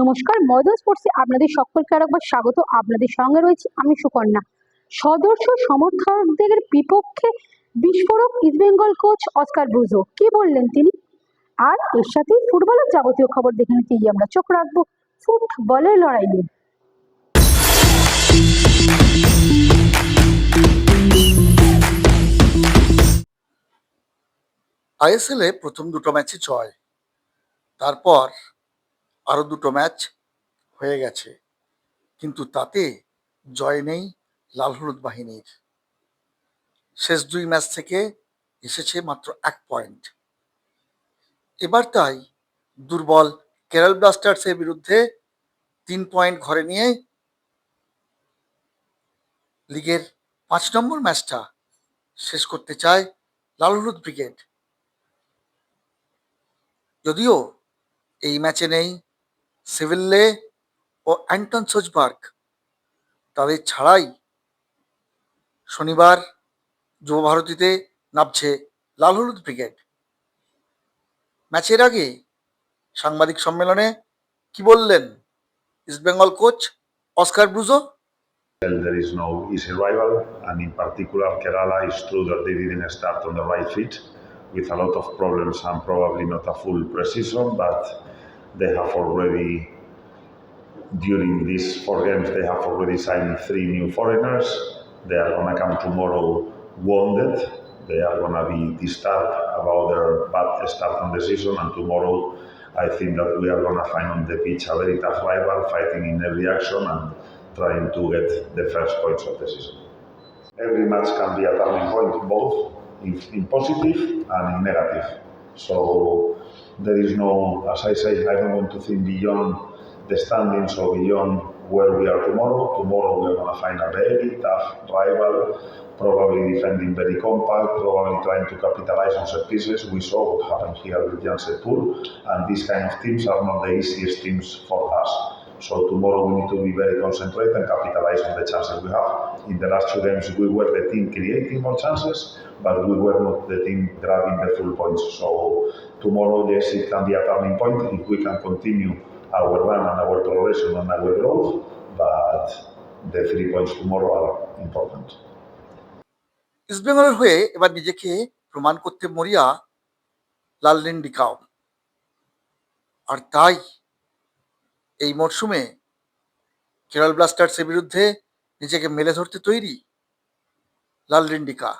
নমস্কার, ময়দান স্পোর্টসে আপনাদের সকলকে আরেকবার স্বাগত। আপনাদের সঙ্গে রয়েছে আমি সুকন্যা। সদস্য সমর্থকদের বিপক্ষে বিস্ফোরক ইস্টবেঙ্গল কোচ অস্কার ব্রুজো। কি বললেন তিনি? আর এর সাথেই ফুটবলের যাবতীয় খবর দেখে নিতেই আমরা চোখ রাখবো ফুটবলের লড়াই নিয়ে। আইএসএল এ প্রথম দুটো ম্যাচে জয়, তারপর আরো দুটো ম্যাচ হয়ে গেছে, কিন্তু তাতে জয় নেই লাল হলুদ বাহিনীর। শেষ দুই ম্যাচ থেকে এসেছে মাত্র 1 পয়েন্ট। এবার তাই দুর্বল কেরল ব্লাস্টার্সের বিরুদ্ধে 3 পয়েন্ট ঘরে নিয়ে লিগের 5 নম্বর ম্যাচটা শেষ করতে চায় লাল হলুদ ব্রিগেড। যদিও এই ম্যাচে নেই সেভিল্লে ও অ্যান্টন সোজবার্গ, তাদের ছাড়াই শনিবার যুবভারতীতে নামছে লাল হলুদ ব্রিগেড। ম্যাচের আগে সাংবাদিক সম্মেলনে কি বললেন East Bengal coach Oscar Bruzon? There is no easy rival, and in particular Kerala, it's true that they didn't start on the right feet with a lot of problems and probably not a full pre-season, but they have already, during these 4 games, they have already signed 3 new foreigners. They are going to come tomorrow wounded. They are going to be disturbed about their bad start on the season, and tomorrow I think that we are going to find on the pitch a very tough rival, fighting in every action and trying to get the first points of the season. Every match can be a turning point, both in positive and in negative. So there is no, as I say, I don't want to think beyond the standings or beyond where we are tomorrow. Tomorrow we are going to find a very tough rival, probably defending very compact, probably trying to capitalize on set pieces. We saw what happened here with Janset-Pur, and these kind of teams are not the easiest teams for us. So tomorrow we need to be very concentrated and capitalize on the chances we have. In the last 2 games we were the team creating more chances, but we were not the team grabbing the full points. So tomorrow, yes, it can be a turning point if we can continue our run and our progression and our growth, but the 3 points tomorrow are important. ইস্টবেঙ্গলের হয়ে এবার নিজেকে প্রমাণ করতে মরিয়া লালরেন্ডিকাও, আর তাই এই মরশুমে কেরল ব্লাস্টার্সের বিরুদ্ধে নিজেকে মেলে ধরতে তৈরি লালরেন্ডিকা।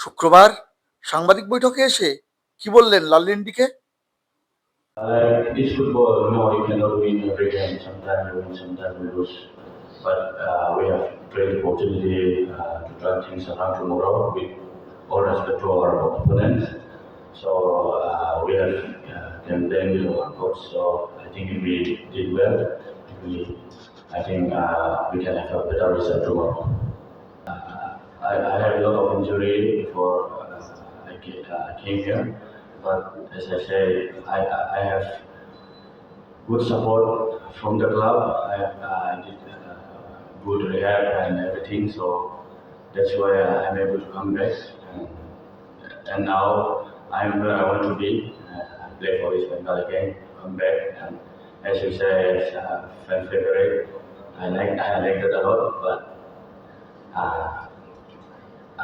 শুক্রবার সাংবাদিক বৈঠকে এসে কি বললেন লালরেন্ডিকে? Like this football, you cannot win every game. Sometimes you win, sometimes you lose. But we have great opportunity to turn things around tomorrow with all respect to our opponents. So we have campaigned with our coach. So I think if we did well, I think we can have a better result tomorrow. I had a lot of injury before I came here. But as I say, I have good support from the club. I did good rehab and everything, so that's why I'm able to come back. And now I'm where I want to be. Play for East Bengal again, come back, and as you say, as a fan favorite, I like that a lot. But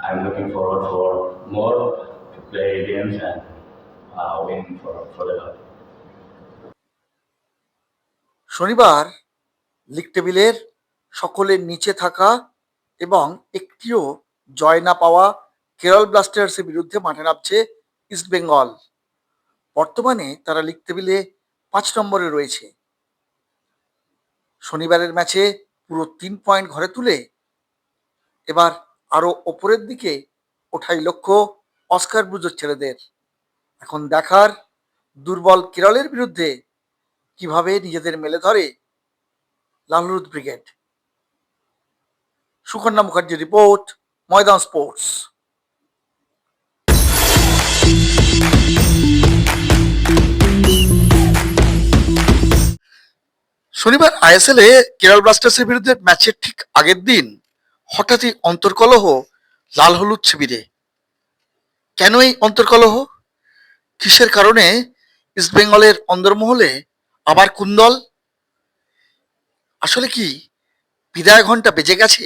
I'm looking forward for more to play games and win for the club. শনিবার league টেবিলের সকলের নিচে থাকা এবং একটিও জয় না পাওয়া কেরল ব্লাস্টার্সের বিরুদ্ধে মাঠে নামছে ইস্টবেঙ্গল। বর্তমানে তারা লিগ টেবিলে 5 নম্বরে রয়েছে। শনিবারের ম্যাচে পুরো 3 পয়েন্ট ঘরে তুলে এবার আরো ওপরের দিকে ওঠাই লক্ষ্য অস্কার ব্রুজোর ছেলেদের। এখন দেখার দুর্বল কেরলের বিরুদ্ধে কিভাবে নিজেদের মেলে ধরে লাল হলুদ ব্রিগেড। সুকন্যা মুখার্জি রিপোর্ট, ময়দান স্পোর্টস। শনিবার আইএসএল এ কেরল ব্লাস্টার্সের বিরুদ্ধে ম্যাচের ঠিক আগের দিন হঠাৎই অন্তর্কলহ লাল হলুদ শিবিরে। কেন এই অন্তর্কলহ? কিসের কারণে ইস্টবেঙ্গলের অন্দরমহলে আবার কোন দল? আসলে কি বিদায় ঘন্টা বেজে গেছে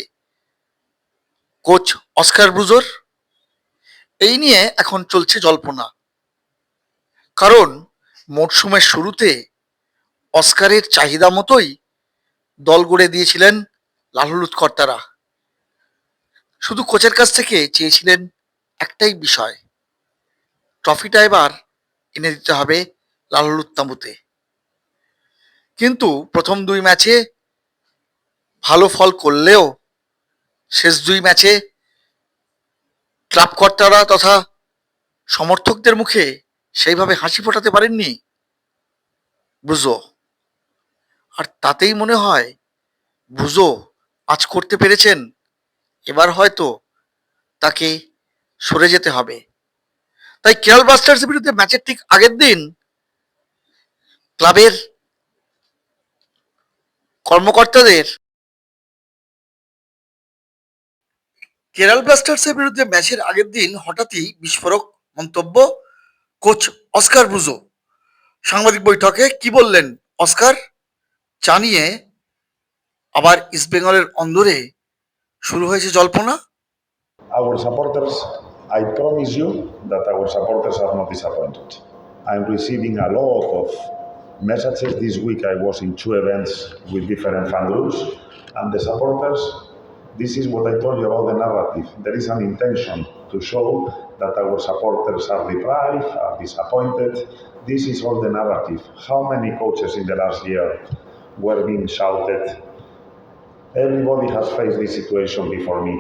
কোচ অস্কার ব্রুজোর? এই নিয়ে এখন চলছে জল্পনা। কারণ মরশুমের শুরুতে অস্কারের চাহিদা মতোই দল গড়ে দিয়েছিলেন লালহলুদ কর্তারা। শুধু কোচের কাছ থেকে চেয়েছিলেন একটাই বিষয়, ট্রফিটা এবার এনে দিতে হবে লালহলুদ তাঁবুতে। কিন্তু প্রথম 2 ম্যাচে ভালো ফল করলেও শেষ 2 ম্যাচে ক্লাব কর্তারা তথা সমর্থকদের মুখে সেইভাবে হাসি ফোটাতে পারেননি ব্রুজো। আর তাতেই মনে হয় ব্রুজো আজ করতে পেরেছেন, এবার হয়তো তাকে সরে যেতে হবে। তাই কেরল ব্লাস্টার্সের বিরুদ্ধে ম্যাচের ঠিক আগের দিন ক্লাবের কর্মকর্তাদের কেরল ব্লাস্টার্সের বিরুদ্ধে ম্যাচের আগের দিন হঠাৎই বিস্ফোরক মন্তব্য কোচ অস্কার ব্রুজো। সাংবাদিক বৈঠকে কি বললেন অস্কার? জানিয়ে আবার ইস্টবেঙ্গলের অন্দরে শুরু হয়েছে জল্পনা। Our supporters, I promise you that our supporters are not disappointed. I'm receiving a lot of messages. This week I was in 2 events with different fan groups, and the supporters, this is what I told you about the narrative. There is an intention to show that our supporters are deprived, are disappointed. This is all the narrative. How many coaches in the last year were being shouted? Everybody has faced this situation before me,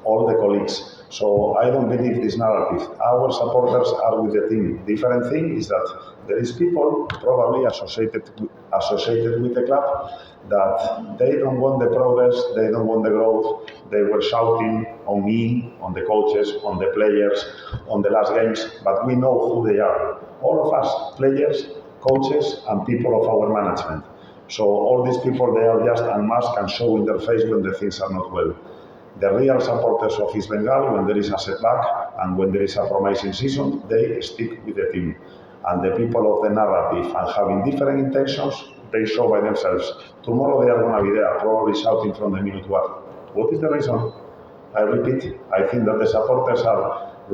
all the colleagues. So I don't believe this narrative. Our supporters are with the team. Different thing is that there is people probably associated with the club that they don't want the progress, they don't want the growth. They were shouting on me, on the coaches, on the players, on the last games, but we know who they are. All of us, players, coaches, and people of our management. So all these people, they are just unmasked and show in their face when the things are not well. The real supporters of East Bengal, when there is a setback and when there is a promising season, they stick with the team. And the people of the narrative and having different intentions, they show by themselves. Tomorrow they are going to be there, probably shouting from the minute one. What is the reason? I repeat, I think that the supporters are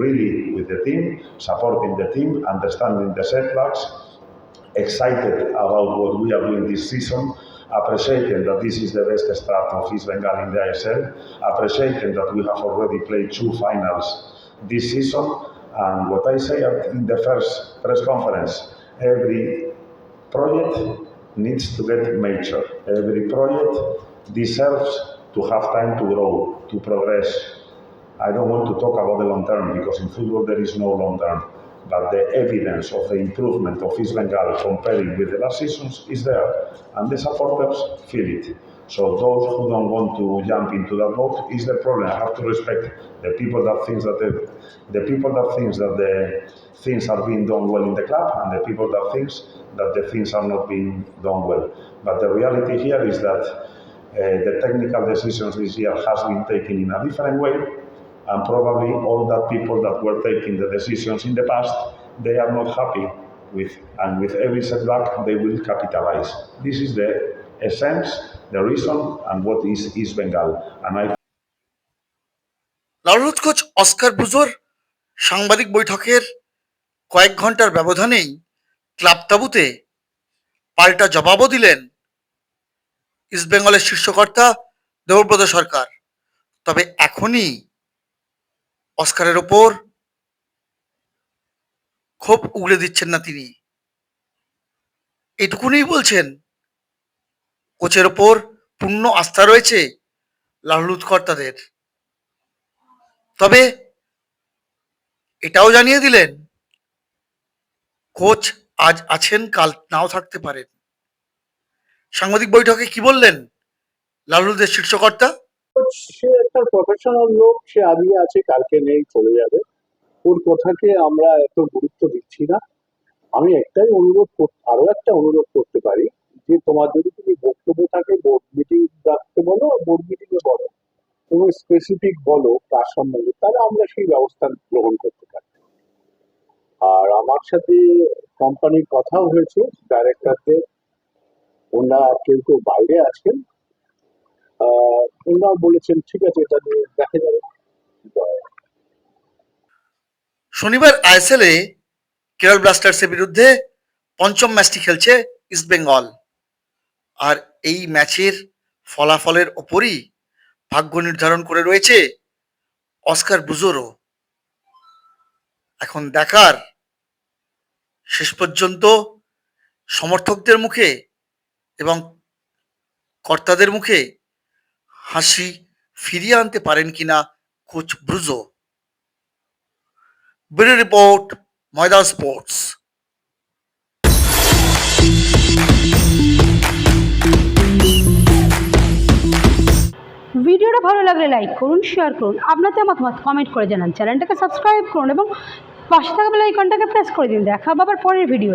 really with the team, supporting the team, understanding the setbacks, excited about what we are doing this season, appreciating that this is the best start of East Bengal in the ISL, appreciating that we have already played 2 finals this season, and what I say in the first press conference, every project needs to get mature. Every project deserves to have time to grow, to progress. I don't want to talk about the long term because in football there is no long term. But the evidence of the improvement of East Bengal comparing with the last seasons is there, and the supporters feel it. So those who don't want to jump into that boat is the problem. I have to respect the people that thinks that the people that thinks that the things are being done well in the club, and the people that thinks that the things are not being done well. But the reality here is that the technical decisions this year has been taken in a different way, and probably all that people that were taking the decisions in the past, they are not happy with, and with every setback they will capitalize. This is the essence, the reason, and what is East Bengal. And I লালহলুদ coach Oscar ব্রুজোর সাংবাদিক বৈঠকের কয়েক ঘন্টার ব্যবধানেই club তাঁবুতে পাল্টা জবাবও দিলেন ইস্টবেঙ্গলের শীর্ষকর্তা দেবব্রত সরকার। তবে এখনই অস্কারের ওপর ক্ষোভ উগড়ে দিচ্ছেন না তিনি, এটুকুনি বলছেন কোচের ওপর পূর্ণ আস্থা রয়েছে লালহলুদ কর্তাদের। তবে এটাও জানিয়ে দিলেন কোচ আজ আছেন, কাল নাও থাকতে পারেন। সাংবাদিক বৈঠকে কি বললেন লালহলুদের শীর্ষকর্তা? সে একটা প্রফেশনাল লোক, সে আজকে আছে কালকে নেই, চলে যাবে। ওর কথাকে আমরা এত গুরুত্ব দিচ্ছি না। আমি একটাই আরো একটা অনুরোধ করতে পারি যে তোমার যদি তুমি বক্তব্য থাকে বোর্ড মিটিং রাখতে বলো, বোর্ড মিটিং এ বলো, কোনো স্পেসিফিক বলো তার সম্বন্ধে, তাহলে আমরা সেই ব্যবস্থা গ্রহণ করতে পারি। আর আমার সাথে কোম্পানির কথাও হয়েছে ডাইরেক্টরদের, ওনারা কেউ কেউ বাইরে আছেন, ওনারা বলেছেন ঠিক আছে এটা নিয়ে দেখা যাবে কি করা যায়। শনিবার আইএসএলে কেরল ব্লাস্টার্সের বিরুদ্ধে পঞ্চম ম্যাচটি খেলছে ইস্টবেঙ্গল। আর এই ম্যাচের ফলাফলের ওপরই ভাগ্য নির্ধারণ করে রয়েছে অস্কার ব্রুজোরও। এখন দেখার শেষ পর্যন্ত সমর্থকদের মুখে এবং কর্তাদের মুখে হাসি ফিরিয়ে আনতে পারেন কিনা কোচ ব্রুজো। ব্যুরো রিপোর্ট, ময়দান স্পোর্টস। ভিডিওটা ভালো লাগলে লাইক করুন, শেয়ার করুন, আপনাদের মতামত কমেন্ট করে জানান, চ্যানেলটাকে সাবস্ক্রাইব করুন এবং পাশে থাকা বেল আইকনটাকে প্রেস করে দিন। দেখা হবে আবার পরের ভিডিও।